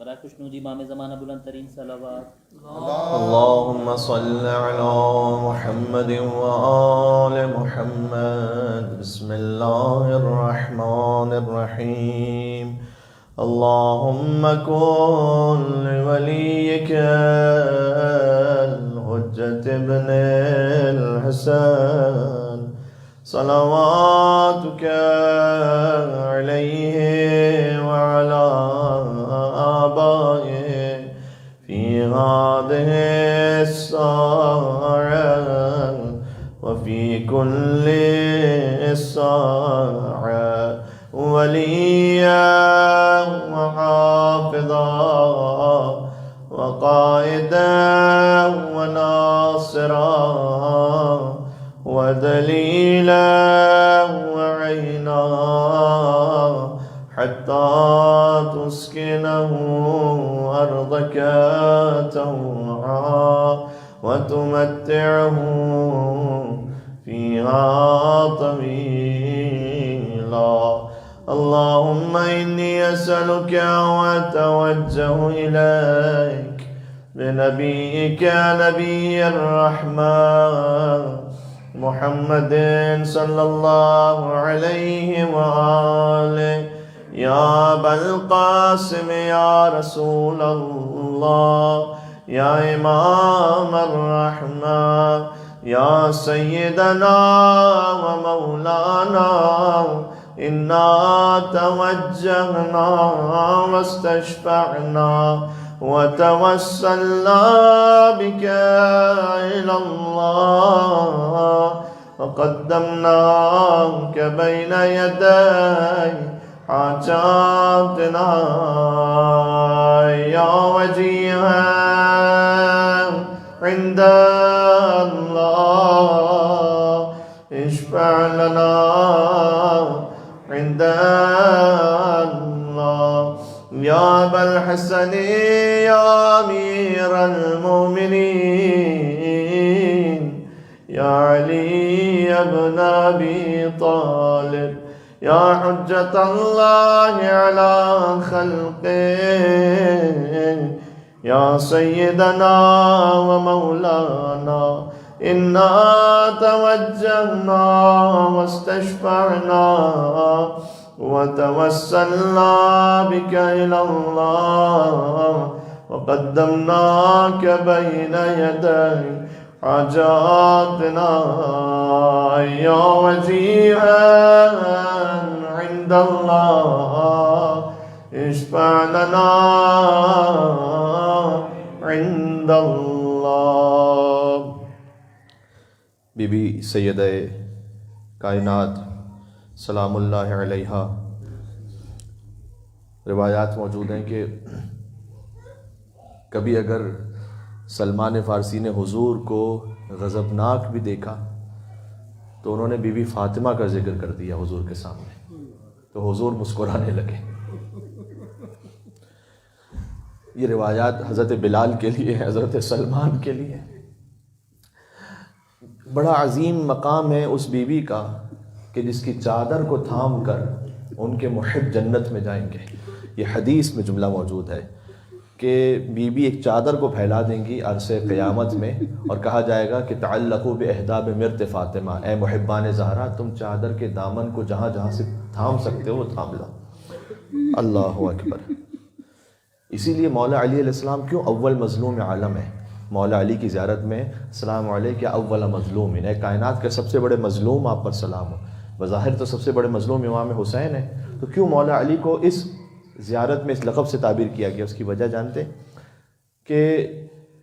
برائے خوشنودی امام زمانہ بلند ترین صلوات۔ اللهم صل على محمد وآل محمد بسم الله الرحمن الرحيم اللهم كن لوليك الحجة ابن الحسن صلواتك عليه وعلى آبائه في هذه الساعة وفي كل الساعة وليا وحافظا وقائدا وناصرا ودليلا وعينا حتى تسكنه أرضك طوعا وتمتعه فيها طويلا اللهم إني أسألك وأتوجه إليك بنبيك نبي الرحمة محمد صلى الله عليه وآله يا أبا القاسم يا رسول الله يا إمام الرحمة يا سيدنا ومولانا إنا توجهنا واستشفعنا وتوسلنا بك إلى الله وقدمناك بين يدي حاجاتنا يا وجيها عند الله اشفع لنا عند الله يا أبا الحسن يا أمير المؤمنين يا علي بن أبي طالب يا حجة الله على خلقه يا سيدنا ومولانا إنا توجهنا واستشفعنا وتوسلنا بك إلى الله وقدمناك بين يدي حاجاتنا يا وجيها عند الله اشفع لنا عند الله بی بی سیدہ کائنات سلام اللہ علیہا روایات موجود ہیں کہ کبھی اگر سلمان فارسی نے حضور کو غضبناک بھی دیکھا تو انہوں نے بی بی فاطمہ کا ذکر کر دیا حضور کے سامنے تو حضور مسکرانے لگے۔ یہ روایات حضرت بلال کے لیے حضرت سلمان کے لیے بڑا عظیم مقام ہے اس بیوی کا کہ جس کی چادر کو تھام کر ان کے محب جنت میں جائیں گے۔ یہ حدیث میں جملہ موجود ہے کہ بیوی ایک چادر کو پھیلا دیں گی عرصے قیامت میں اور کہا جائے گا کہ تعلقوا باحداب مرت فاطمہ، اے محبان زہرا تم چادر کے دامن کو جہاں جہاں سے تھام سکتے ہو وہ تھام لو۔ اللہ اکبر۔ اسی لیے مولا علی علیہ السلام کیوں اول مظلوم عالم ہے؟ مولا علی کی زیارت میں السلام علیک یا اول مظلوم، اے کائنات کے سب سے بڑے مظلوم آپ پر سلام ہو۔ بظاہر تو سب سے بڑے مظلوم امام حسین ہیں، تو کیوں مولا علی کو اس زیارت میں اس لقب سے تعبیر کیا گیا؟ اس کی وجہ جانتے کہ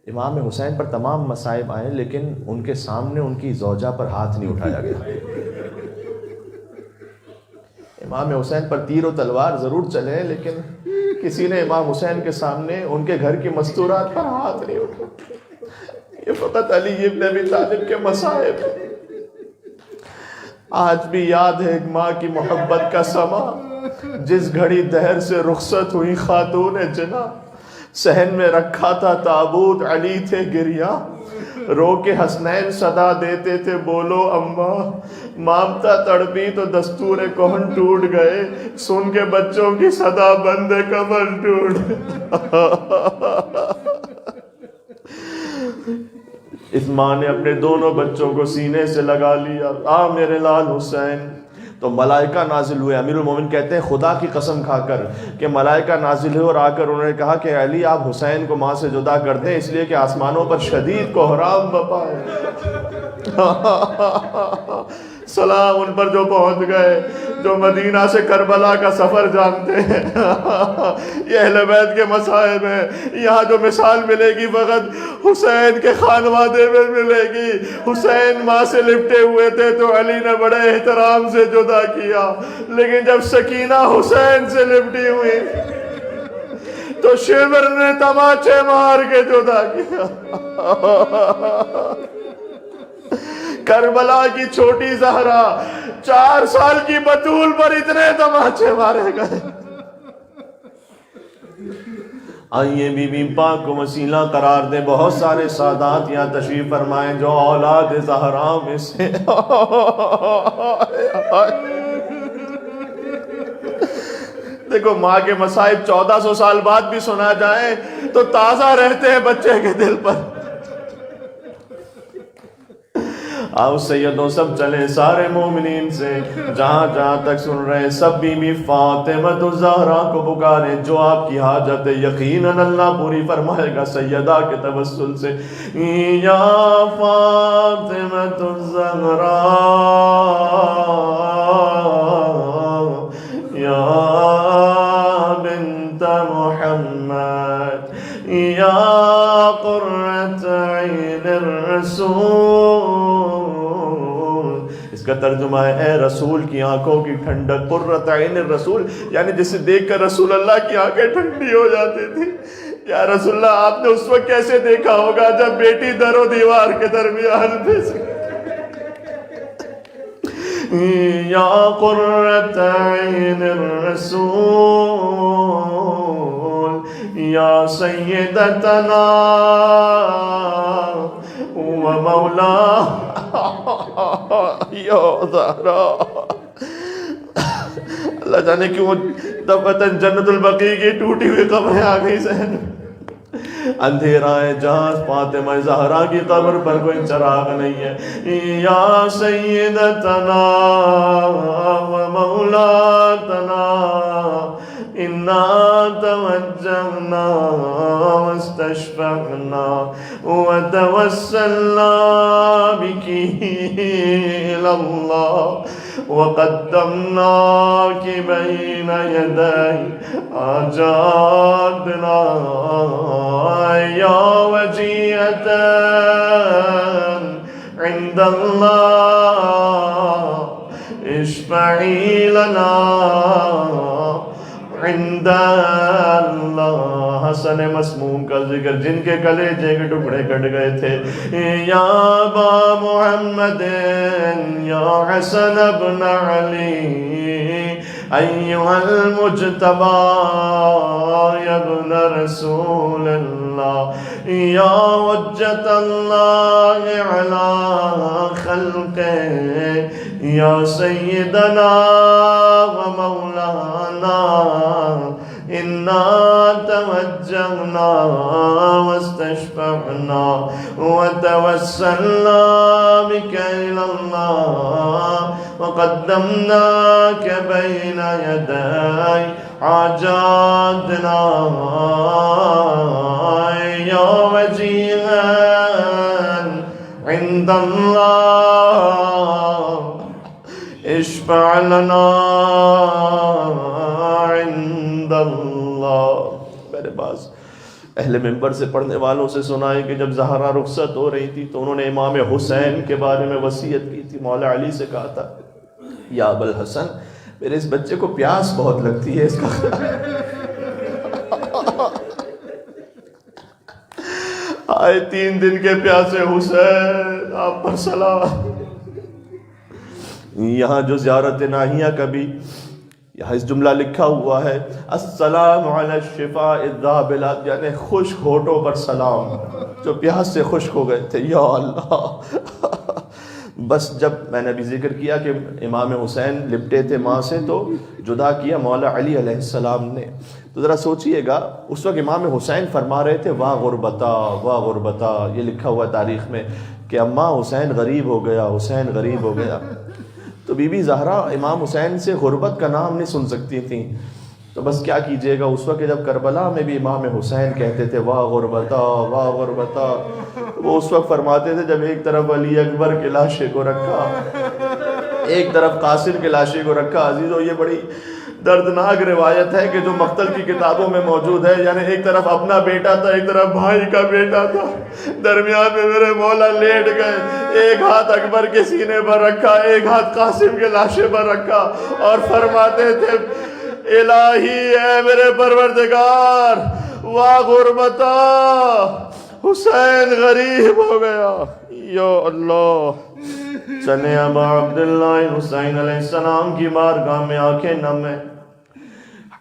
امام حسین پر تمام مصائب آئے لیکن ان کے سامنے ان کی زوجہ پر ہاتھ نہیں اٹھایا گیا۔ امام حسین پر تیر و تلوار ضرور چلے لیکن کسی نے امام حسین کے سامنے ان کے گھر کی مستورات پر ہاتھ نہیں اٹھایا۔ یہ فقط علی ابن ابی طالب کے مصائب ہیں۔ آج بھی یاد ہے ایک ماں کی محبت کا سما، جس گھڑی دہر سے رخصت ہوئی خاتون جنا، صحن میں رکھا تھا تابوت علی تھے گریاں، رو کے حسنین صدا دیتے تھے بولو اماں، مامتا تڑپی تو دستور کون ٹوٹ گئے، سن کے بچوں کی صدا بند قبر ٹوٹ۔ اس ماں نے اپنے دونوں بچوں کو سینے سے لگا لیا، آ میرے لال حسین۔ تو ملائکہ نازل ہوئے، امیر المومن کہتے ہیں خدا کی قسم کھا کر کہ ملائکہ نازل ہوئے اور آ کر انہوں نے کہا کہ علی آپ حسین کو ماں سے جدا کر دیں، اس لیے کہ آسمانوں پر شدید کوہرام بپا ہے۔ سلام ان پر جو پہنچ گئے، جو مدینہ سے کربلا کا سفر جانتے ہیں۔ یہ اہل بیت کے مصائب ہیں۔ یہاں جو مثال ملے گی فقط حسین کے خانوادے میں ملے گی۔ حسین ماں سے لپٹے ہوئے تھے تو علی نے بڑے احترام سے جدا کیا، لیکن جب سکینہ حسین سے لپٹی ہوئی تو شیور نے تماچے مار کے جدا کیا۔ کربلا کی چھوٹی زہرا 4 سال کی بطول پر اتنے تماچے مارے گئے۔ آئیے بی بی پاک کو وسیلہ قرار دیں۔ بہت سارے سادات یہاں تشریف فرمائیں جو اولاد زہرا میں سے دیکھو ماں کے مصائب 1400 سال بعد بھی سنا جائیں تو تازہ رہتے ہیں بچے کے دل پر۔ آؤ سیدوں سب چلیں سارے مومنین سے، جہاں جہاں تک سن رہے سب بی بی فاطمہ الزہرا کو پکاریں، جو آپ کی حاجت ہے یقیناً اللہ پوری فرمائے گا سیدہ کے توسل سے۔ یا فاطمہ الزہرا یا بنت محمد یا قرۃ عین الرسول۔ اس کا ترجمہ ہے اے رسول کی آنکھوں کی ٹھنڈک، قرۃ عین الرسول یعنی جسے دیکھ کر رسول اللہ کی آنکھیں ٹھنڈی ہو جاتی تھی۔ یا رسول اللہ آپ نے اس وقت کیسے دیکھا ہوگا جب بیٹی در و دیوار کے درمیان پھنس گئی۔ یا قرۃ عین الرسول یا سیدتنا و مولا یا زہرا۔ اللہ جانے کیوں دفتن جنت البقیع کی ٹوٹی ہوئی قبریں آ گئی ذہن میں۔ اندھیرا ہے جہاں فاطمہ زہرا کی قبر پر کوئی چراغ نہیں ہے۔ یا سیدتنا و مولاتنا انا توجہنا واستشفعنا وتوسلنا بک الی اللہ وقدمناک بین یدی حاجاتنا یا وجیہتا عند اللہ اشفعی لنا عند اللہ۔ حسن مسموم کا ذکر جن کے کلیجے کے ٹکڑے کٹ گئے تھے۔ یا ابا محمد یا حسن ابن علی ایہا المجتبی یا ابن رسول اللہ یا حجت اللہ علی خلقہ یا سیدنا و مولانا انا توجہنا واستشفعنا وتوسلنا بک الی اللہ وقدمناک بین یدی حاجاتنا یا وجیہا عند اللہ اشفع لنا عند اللہ۔ میرے پاس اہل منبر سے پڑھنے والوں سے سنا ہے کہ جب زہرا رخصت ہو رہی تھی تو انہوں نے امام حسین کے بارے میں وصیت کی تھی۔ مولا علی سے کہا تھا یا ابا الحسن میرے اس بچے کو پیاس بہت لگتی ہے، اس کا آئے 3 دن کے پیاسے حسین آپ پر سلام۔ یہاں جو زیارت ناہیہ کا بھی یہاں اس جملہ لکھا ہوا ہے السلام علی الشفاء الذابلات، یعنی خشک ہونٹوں پر سلام، جو پیاس سے خشک ہو گئے تھے. یا اللہ بس جب میں نے ابھی ذکر کیا کہ امام حسین لپٹے تھے ماں سے تو جدا کیا مولا علی علیہ السلام نے، تو ذرا سوچئے گا اس وقت امام حسین فرما رہے تھے واہ غربتا واہ غربتا، یہ لکھا ہوا تاریخ میں کہ اماں حسین غریب ہو گیا، حسین غریب ہو گیا. تو بی بی زہرا امام حسین سے غربت کا نام نہیں سن سکتی تھیں. تو بس کیا کیجئے گا، اس وقت جب کربلا میں بھی امام حسین کہتے تھے واہ غربتا واہ غربتا، وہ اس وقت فرماتے تھے جب ایک طرف علی اکبر کے لاشے کو رکھا، ایک طرف قاسم کے لاشے کو رکھا. عزیزو یہ بڑی دردناک روایت ہے کہ جو مقتل کی کتابوں میں موجود ہے، یعنی ایک طرف اپنا بیٹا تھا، ایک طرف بھائی کا بیٹا تھا، درمیان میں میرے مولا لیٹ گئے، ایک ہاتھ اکبر کے سینے پر رکھا، ایک ہاتھ قاسم کے لاشے پر رکھا، اور فرماتے تھے الہی اے میرے پروردگار واہ غربتا، حسین غریب ہو گیا. یا اللہ، چلیں ابا عبداللہ حسین علیہ السلام کی بارگاہ میں آنکھیں نم ہیں.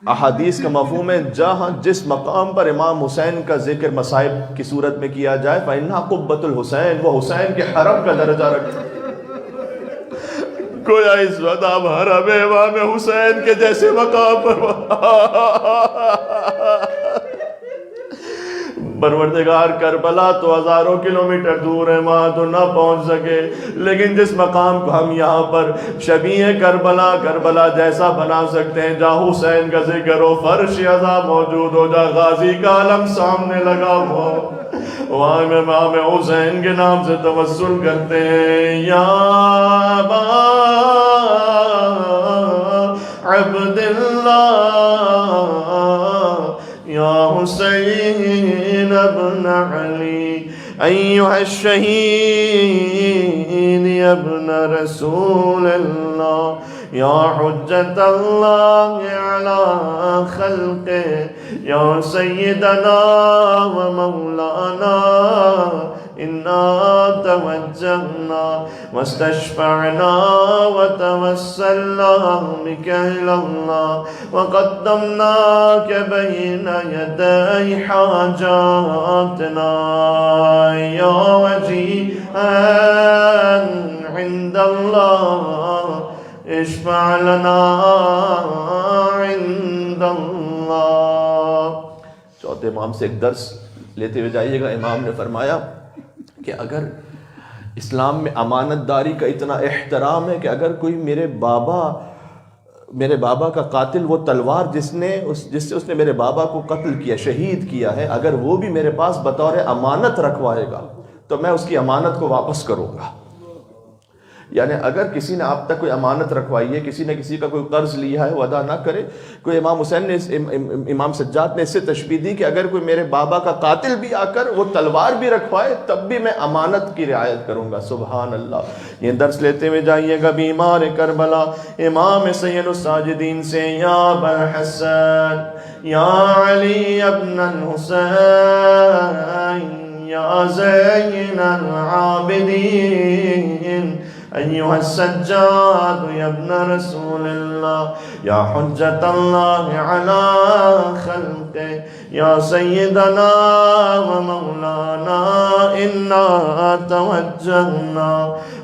احادیث کا مفہوم ہے جہاں جس مقام پر امام حسین کا ذکر مصائب کی صورت میں کیا جائے فَإِنَّهَا قُبَّةُ الحسین، وہ حسین کے حرم کا درجہ رکھتا. گویا اس وقت آپ حرم امام حسین کے جیسے مقام پر پروردگار کربلا تو ہزاروں کلومیٹر دور ہے، وہاں تو نہ پہنچ سکے، لیکن جس مقام کو ہم یہاں پر شبیہ کربلا جیسا بنا سکتے ہیں، جہاں حسین کا ذکر ہو، فرش عزا موجود ہو، جہاں غازی کا علم سامنے لگا ہوا ہو، وہاں امام حسین کے نام سے توسل کرتے ہیں. یا ابا عبداللہ یا حسین ابن علی ایہا الشہید ابن رسول اللہ یا حجت اللہ علی خلقہ یا سیدنا و مولانا انا توجہنا واستشفعنا وتوسلنا بک الی اللہ وقدمناک بین یدی حاجاتنا یا وجیہا عند اللہ اشفع لنا عند اللہ. چوتھے امام سے ایک درس لیتے ہوئے جائیے گا. امام نے فرمایا کہ اگر اسلام میں امانت داری کا اتنا احترام ہے کہ اگر کوئی میرے بابا کا قاتل، وہ تلوار جس سے اس نے میرے بابا کو قتل کیا، شہید کیا ہے، اگر وہ بھی میرے پاس بطور امانت رکھوائے گا تو میں اس کی امانت کو واپس کروں گا. یعنی اگر کسی نے آپ تک کوئی امانت رکھوائی ہے، کسی نے کسی کا کوئی قرض لیا ہے وہ ادا نہ کرے. کوئی امام حسین نے امام سجاد نے اس سے تشبیہ دی کہ اگر کوئی میرے بابا کا قاتل بھی آ کر وہ تلوار بھی رکھوائے تب بھی میں امانت کی رعایت کروں گا. سبحان اللہ. یہ درس لیتے ہوئے جائیے گا بیمار کربلا امام سید الساجدین سے یا ابوالحسن یا علی ابن الحسین یا زین العابدین ایہا السجاد یا ابن رسول اللہ یا حجت اللہ علی خلقہ یا سیدنا و مولانا انا توجہنا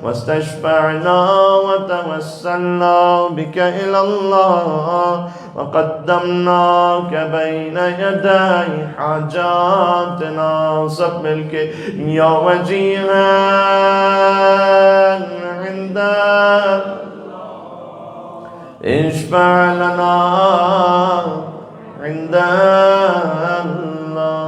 واستشفعنا وتوسلنا بک الی اللہ وقدمناک بین یدی حاجاتنا. سب مل کے یا وجیہا عند اشفع لنا عند اللہ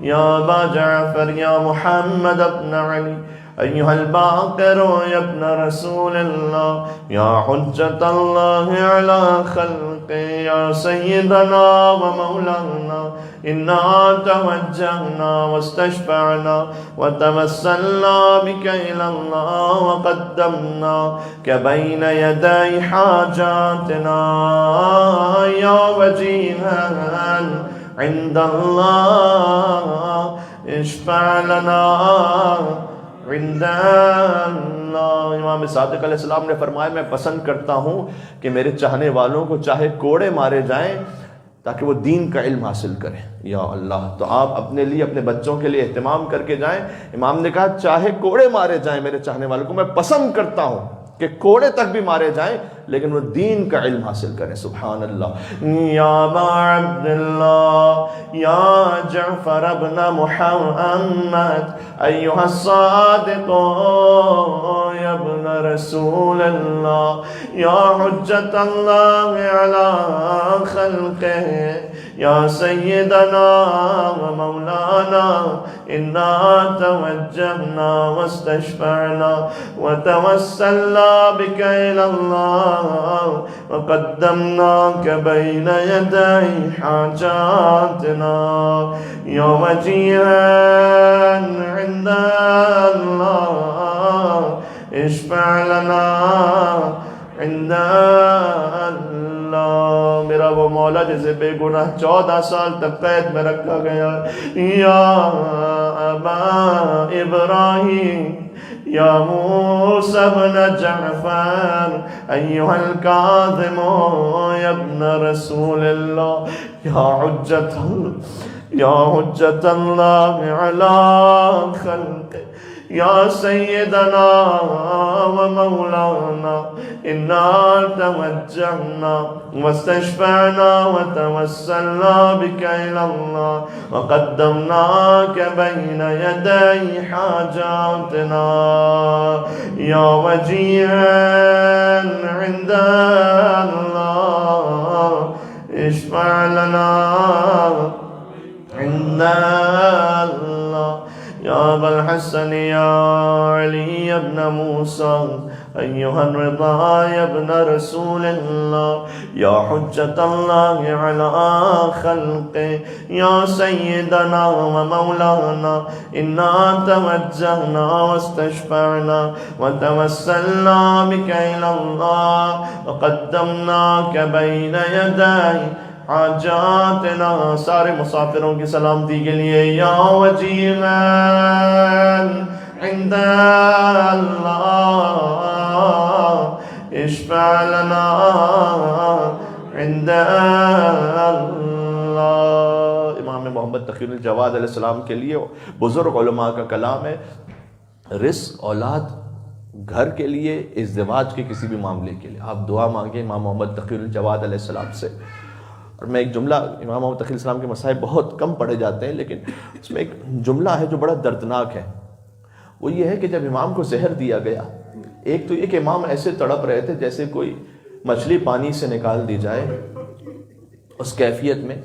یا ابا جعفر یا محمد ابن علی ایہا الباقر یا ابن رسول اللہ یا حجت اللہ علی خلقہ یا سیدنا و مولانا انا توجہنا واستشفعنا وتوسلنا بک الی اللہ وقدمناک بین یدی حاجاتنا یا وجیہا عند اللہ اشفع لنا عند اللہ. امام صادق علیہ السلام نے فرمایا میں پسند کرتا ہوں کہ میرے چاہنے والوں کو چاہے کوڑے مارے جائیں تاکہ وہ دین کا علم حاصل کریں. یا اللہ، تو آپ اپنے لیے اپنے بچوں کے لیے اہتمام کر کے جائیں. امام نے کہا چاہے کوڑے مارے جائیں میرے چاہنے والوں کو، میں پسند کرتا ہوں کہ کوڑے تک بھی مارے جائیں لیکن وہ دین کا علم حاصل کریں. سبحان اللہ. یا ابا عبداللہ یا جعفر ابن محمد ایہا الصادق یا ابن رسول اللہ یا حجت اللہ علی خلقہ یا سیدنا و مولانا انا توجہنا واستشفعنا وتوسلنا بک الی اللہ وقدمناک بین یدی حاجاتنا یا وجیہا عند اللہ اشفع لنا عند اللہ. میرا وہ مولا جسے بے گناہ 14 سال تک قید میں رکھا گیا. یا ابا ابراہیم یا موسیٰ بن جعفر ایہا الکاظم یا ابن رسول اللہ یا حجت اللہ علی خلق یا سیدنا و مولانا انا توجہنا واستشفعنا وتوسلنا بک الی اللہ وقدمناک بین یدی حاجاتنا یا وجیہا عند اللہ اشفع لنا عند اللہ. یا ابا الحسن یا علی ابن موسیٰ ایہا الرضا یا ابن رسول اللہ یا حجت اللہ علی خلق یا سیدنا و مولانا انا توجہنا واستشفعنا وتوسلنا بک الی اللہ وقدمناک بین یدی حاجاتنا. سارے مسافروں کی سلامتی کے لیے یا وجیہا عند اللہ اشفع لنا عند اللہ. امام محمد تقی الجواد علیہ السلام کے لیے بزرگ علماء کا کلام ہے، رزق، اولاد، گھر کے لیے، ازدواج کے کسی بھی معاملے کے لیے آپ دعا مانگیں امام محمد تقی الجواد علیہ السلام سے. اور میں ایک جملہ، امام محمد تقی السلام کے مصائب بہت کم پڑھے جاتے ہیں لیکن اس میں ایک جملہ ہے جو بڑا دردناک ہے. وہ یہ ہے کہ جب امام کو زہر دیا گیا، ایک تو یہ کہ امام ایسے تڑپ رہے تھے جیسے کوئی مچھلی پانی سے نکال دی جائے اس کیفیت میں.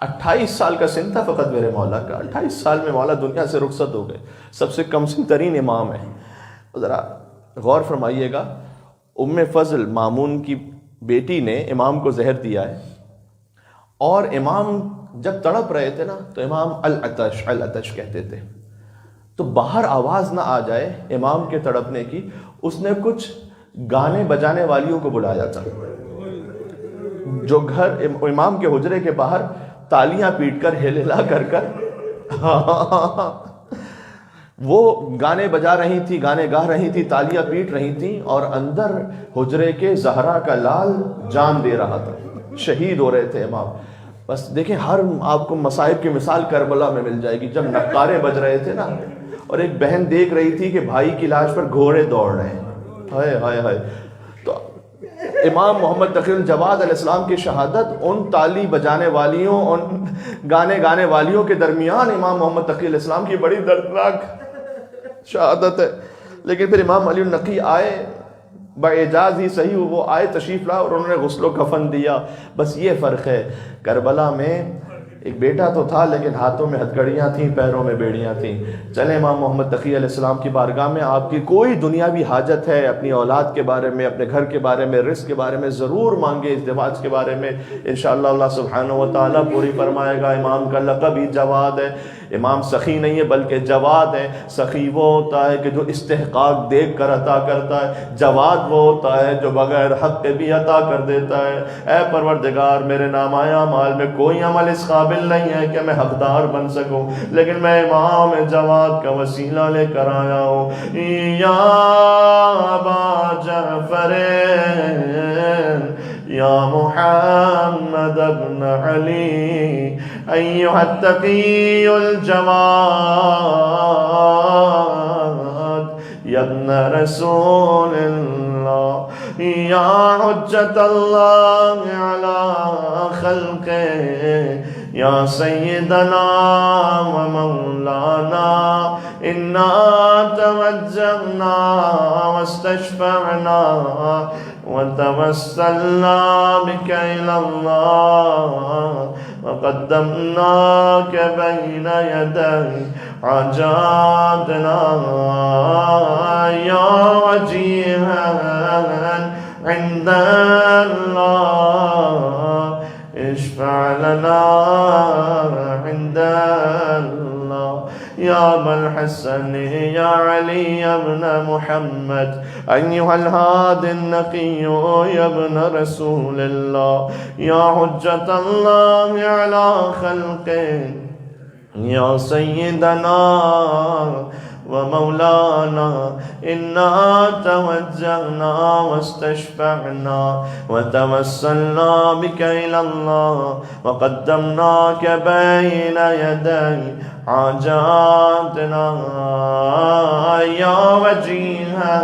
28 سال کا سن تھا فقط میرے مولا کا. 28 سال میں مولا دنیا سے رخصت ہو گئے. سب سے کم سن ترین امام ہیں. ذرا غور فرمائیے گا، ام فضل مامون کی بیٹی نے امام کو زہر دیا ہے اور امام جب تڑپ رہے تھے نا تو امام العطش العطش کہتے تھے. تو باہر آواز نہ آ جائے امام کے تڑپنے کی، اس نے کچھ گانے بجانے والیوں کو بلایا تھا جو گھر امام کے حجرے کے باہر تالیاں پیٹ کر ہلا کر وہ گانے بجا رہی تھی، گانے گا رہی تھی، تالیاں پیٹ رہی تھیں اور اندر حجرے کے زہرا کا لال جان دے رہا تھا. شہید ہو رہے تھے امام. بس دیکھیں، ہر آپ کو مصائب کی مثال کربلا میں مل جائے گی. جب نقارے بج رہے تھے نا اور ایک بہن دیکھ رہی تھی کہ بھائی کی لاش پر گھوڑے دوڑ رہے ہیں، ہائے ہائے ہائے، تو امام محمد تقی الجواد علیہ السلام کی شہادت ان تالی بجانے والیوں، ان گانے گانے والیوں کے درمیان امام محمد تقی علیہ السلام کی بڑی دردناک شہادت ہے. لیکن پھر امام علی النقی آئے، باعجاز ہی صحیح وہ آئے، تشریف لا اور انہوں نے غسل و کفن دیا. بس یہ فرق ہے، کربلا میں ایک بیٹا تو تھا لیکن ہاتھوں میں ہتھکڑیاں تھیں، پیروں میں بیڑیاں تھیں. چلیں امام محمد تقی علیہ السلام کی بارگاہ میں آپ کی کوئی دنیاوی حاجت ہے، اپنی اولاد کے بارے میں، اپنے گھر کے بارے میں، رزق کے بارے میں ضرور مانگے، ازدواج کے بارے میں انشاءاللہ اللہ سبحانہ و تعالیٰ پوری فرمائے گا. امام کا لقب ہی جواد ہے. امام سخی نہیں ہے بلکہ جواد ہے. سخی وہ ہوتا ہے کہ جو استحقاق دیکھ کر عطا کرتا ہے، جواد وہ ہوتا ہے جو بغیر حق کے بھی عطا کر دیتا ہے. اے پروردگار، میرے نامہ اعمال میں کوئی عمل اس قابل قابل نہیں ہے کہ میں حقدار بن سکوں، لیکن میں امام جواد کا وسیلہ لے کر آیا ہوں۔ یا ابا جعفر یا محمد ابن علی ایھا التقی الجواد یا ابن رسول اللہ یا حجت اللہ علی خلقہ یا سیدنا و مولانا انا توجہنا واستشفعنا وتوسلنا بك إلى الله وقدمناك بين يدي حاجاتنا يا وجيها عند الله اشفع لنا عند الله يا أبا الحسن يا علي ابن محمد أيها الهادي النقي يا ابن رسول الله يا حجة الله على خلقه يا سيدنا ومولانا إنا توجهنا واستشفعنا وتوسلنا بك إلى الله وقدمناك بين يدي حاجاتنا يا وجيها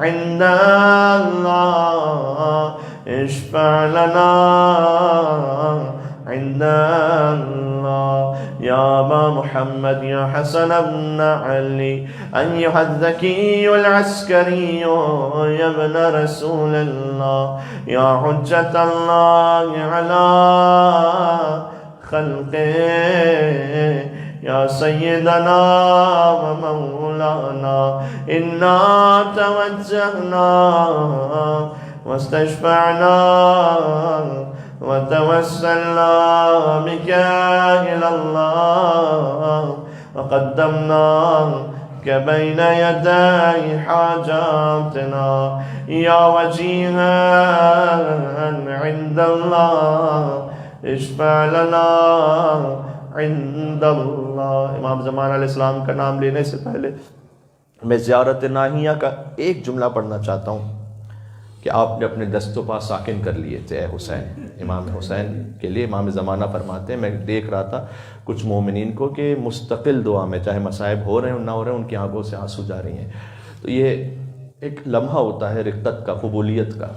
عند الله اشفع لنا عند الله يا أبا محمد يا حسن بن علي أيها الذكي العسكري يا ابن رسول الله يا حجة الله على خلقه يا سيدنا ومولانا إنا توجهنا واستشفعنا وتوسلنا بك إلى الله وقدمناك بين يدي حاجاتنا يا وجيها عند الله اشفع لنا عند اللہ۔ امام زمان علیہ السلام کا نام لینے سے پہلے میں زیارت ناہیہ کا ایک جملہ پڑھنا چاہتا ہوں کہ آپ نے اپنے دست و پا ساکن کر لیے تھے اے حسین۔ امام حسین کے لیے امام زمانہ فرماتے ہیں، میں دیکھ رہا تھا کچھ مومنین کو کہ مستقل دعا میں چاہے مصائب ہو رہے ہیں نہ ہو رہے ہیں ان کی آنکھوں سے آنسو جا رہی ہیں۔ تو یہ ایک لمحہ ہوتا ہے رقت کا، قبولیت کا،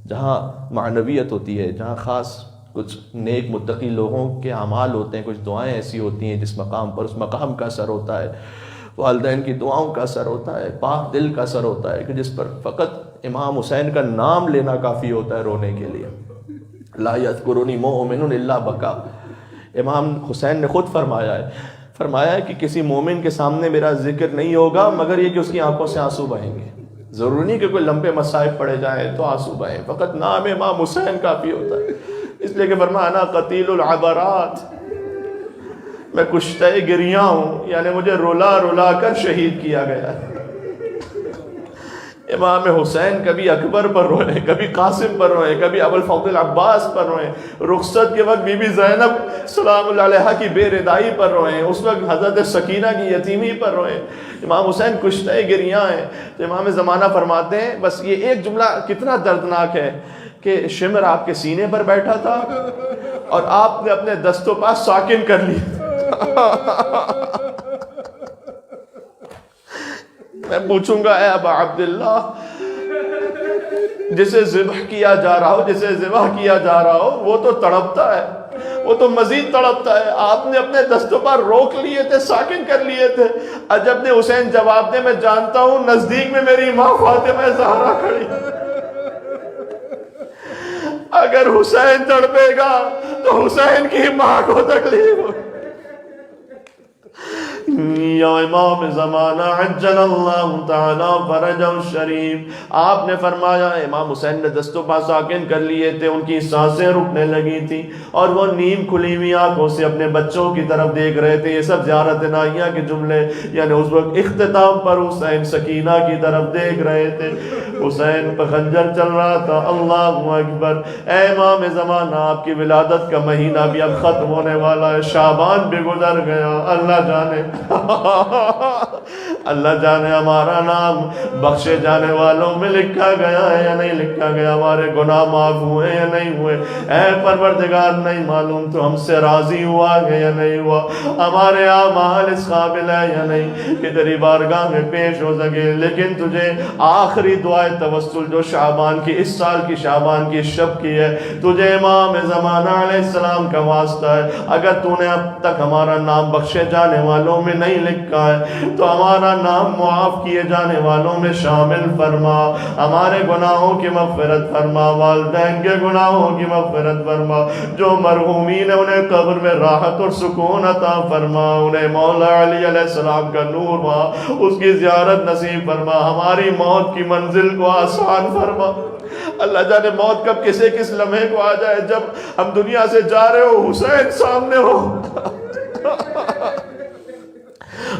جہاں معنویت ہوتی ہے، جہاں خاص کچھ نیک متقی لوگوں کے اعمال ہوتے ہیں، کچھ دعائیں ایسی ہوتی ہیں جس مقام پر اس مقام کا اثر ہوتا ہے، والدین کی دعاؤں کا اثر ہوتا ہے، پاک دل کا اثر ہوتا ہے کہ جس پر فقط امام حسین کا نام لینا کافی ہوتا ہے رونے کے لیے۔ لا یذکرنی مؤمن الا بکا، امام حسین نے خود فرمایا ہے کہ کسی مومن کے سامنے میرا ذکر نہیں ہوگا مگر یہ کہ اس کی آنکھوں سے آنسو بہیں گے۔ ضروری نہیں کہ کوئی لمبے مصائب پڑے جائیں تو آنسو بہیں، فقط نام امام حسین کافی ہوتا ہے۔ اس لیے کہ فرمایا انا قتیل العبرات، میں کشتہ گریاں ہوں، یعنی مجھے رلا رلا کر شہید کیا گیا ہے۔ امام حسین کبھی اکبر پر روئے، کبھی قاسم پر روئے، کبھی ابو الفضل عباس پر روئے، رخصت کے وقت بی بی زینب سلام اللہ علیہا کی بے ردائی پر روئے، اس وقت حضرت سکینہ کی یتیمی پر روئے۔ امام حسین کشتہ گریاں ہیں۔ تو امام زمانہ فرماتے ہیں بس یہ ایک جملہ کتنا دردناک ہے کہ شمر آپ کے سینے پر بیٹھا تھا اور آپ نے اپنے دست و پا ساکن کر لی۔ میں پوچھوں گا اے ابا عبداللہ، جسے ذبح کیا جا رہا ہو، جسے ذبح کیا جا رہا ہو وہ تو تڑپتا ہے، وہ تو مزید تڑپتا ہے، آپ نے اپنے دست و پا روک لیے تھے، ساکن کر لیے تھے۔ جب نے حسین جواب دے میں جانتا ہوں نزدیک میں میری ماں فاطمہ زہرا کھڑی، اگر حسین تڑپے گا تو حسین کی ماں کو تکلیف ہوگی۔ یا امام زمانہ عجل اللہ تعالی فرجہ الشریف، آپ نے فرمایا امام حسین نے دست و پا ساکن کر لیے تھے، ان کی سانسیں رکنے لگی تھی اور وہ نیم کھلی ہوئی آنکھوں سے اپنے بچوں کی طرف دیکھ رہے تھے۔ یہ سب زیارت نائیہ کے جملے، یعنی اس وقت اختتام پر حسین سکینہ کی طرف دیکھ رہے تھے، حسین پہ خنجر چل رہا تھا۔ اللہ اکبر، اے امام زمانہ آپ کی ولادت کا مہینہ بھی اب ختم ہونے والا ہے، شعبان بھی گزر گیا، اللہ جانے اللہ جانے ہمارا نام بخشے جانے والوں میں لکھا گیا ہے یا نہیں لکھا گیا، ہمارے گناہ معاف ہوئے یا نہیں ہوئے، اے پروردگار نہیں معلوم تو ہم سے راضی ہوا ہے یا نہیں ہوا، ہمارے اعمال اس قابل ہے یا نہیں کہ تیری بارگاہ میں پیش ہو سکے۔ لیکن تجھے آخری دعائے توسل جو شعبان کی اس سال کی شعبان کی شب کی ہے، تجھے امام زمانہ علیہ السلام کا واسطہ ہے، اگر تو نے اب تک ہمارا نام بخشے جانے والوں میں نہیں لکھا ہے تو ہمارا نام معاف کیے جانے والوں میں شامل فرما، ہمارے گناہوں کی مغفرت فرما، والدین کے گناہوں کی مغفرت فرما، جو مرحومین ہیں انہیں قبر میں راحت اور سکون عطا فرما، انہیں مولا علی علیہ السلام کا نور وہاں اس کی زیارت نصیب فرما، ہماری موت کی منزل کو آسان فرما۔ اللہ جانے موت کب کسے کس لمحے کو آ جائے، جب ہم دنیا سے جا رہے ہو حسین سامنے ہو،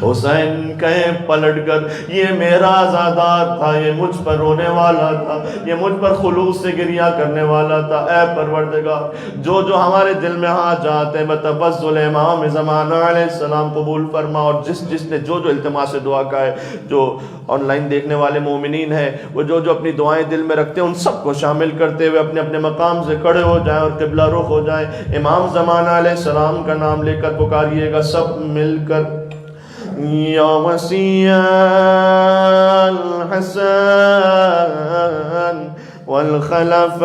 حسین کہے پلٹ کر یہ میرا آزادار تھا، یہ مجھ پر رونے والا تھا، یہ مجھ پر خلوص سے گریہ کرنے والا تھا، اے پروردگار جو جو ہمارے دل میں حاجات ہیں بتوسل امام زمانہ علیہ السلام قبول فرما، اور جس نے جو التماس دعا کا ہے، جو آن لائن دیکھنے والے مومنین ہیں وہ جو اپنی دعائیں دل میں رکھتے ہیں ان سب کو شامل کرتے ہوئے اپنے اپنے مقام سے کھڑے ہو جائیں اور قبلہ رخ ہو جائیں، امام زمانہ علیہ السلام کا نام لے کر پکاریے گا سب مل کر۔ یا وسیع الحسن والخلف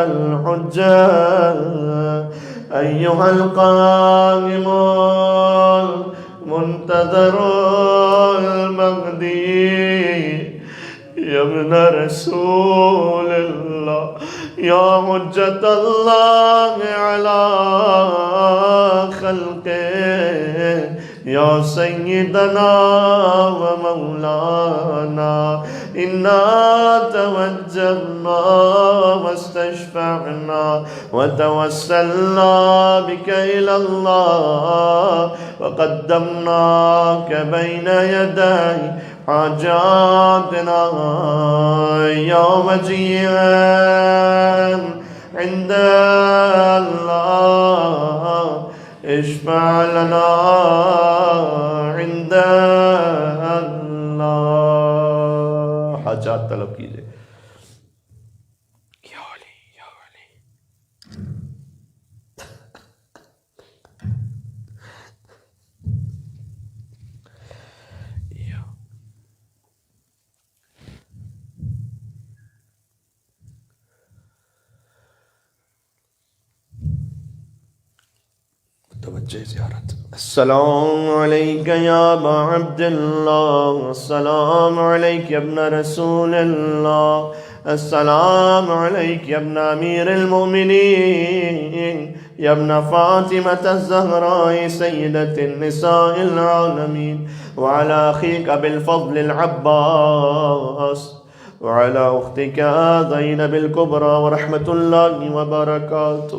الحجة أيها القائم المنتظر المهدي يا ابن رسول الله يا حجة الله على خلقه یا سیدنا و مولانا انا توجهنا واستشفعنا وتوسلنا بك الى الله وقدمناك بين يدي حاجاتنا يا وجيها عند الله اشفع لنا عند اللہ۔ حاجات طلب کیجئے۔ یا علی یا علی توجہ زیارت۔ السلام علیک یا ابا عبداللہ، السلام علیک یا ابن رسول اللہ، السلام علیک یا ابن امیر المؤمنین، یا ابن فاطمة الزہراء سیدۃ النساء العالمین، وعلى اخیک بالفضل العباس، وعلى اختک زینب الکبریٰ ورحمۃ اللہ وبرکاتہ۔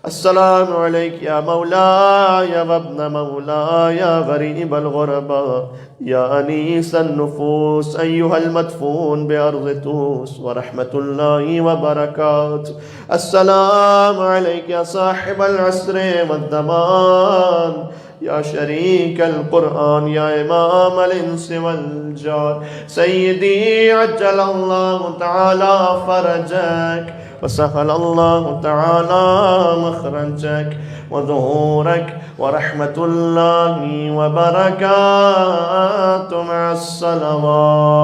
السلام علیک یا مولایا وابن مولایا غریب الغرباء، یا انیس النفوس ایہا المدفون بارض توس ورحمۃ اللہ وبرکاتہ۔ السلام علیک یا صاحب العصر والزمان، یا شریک القرآن، یا امام الانس والجان، سیدی عجل اللہ تعالی فرجک وسهل الله تعالى مخرجك وظهورك ورحمة الله وبركاته مع الصلوات۔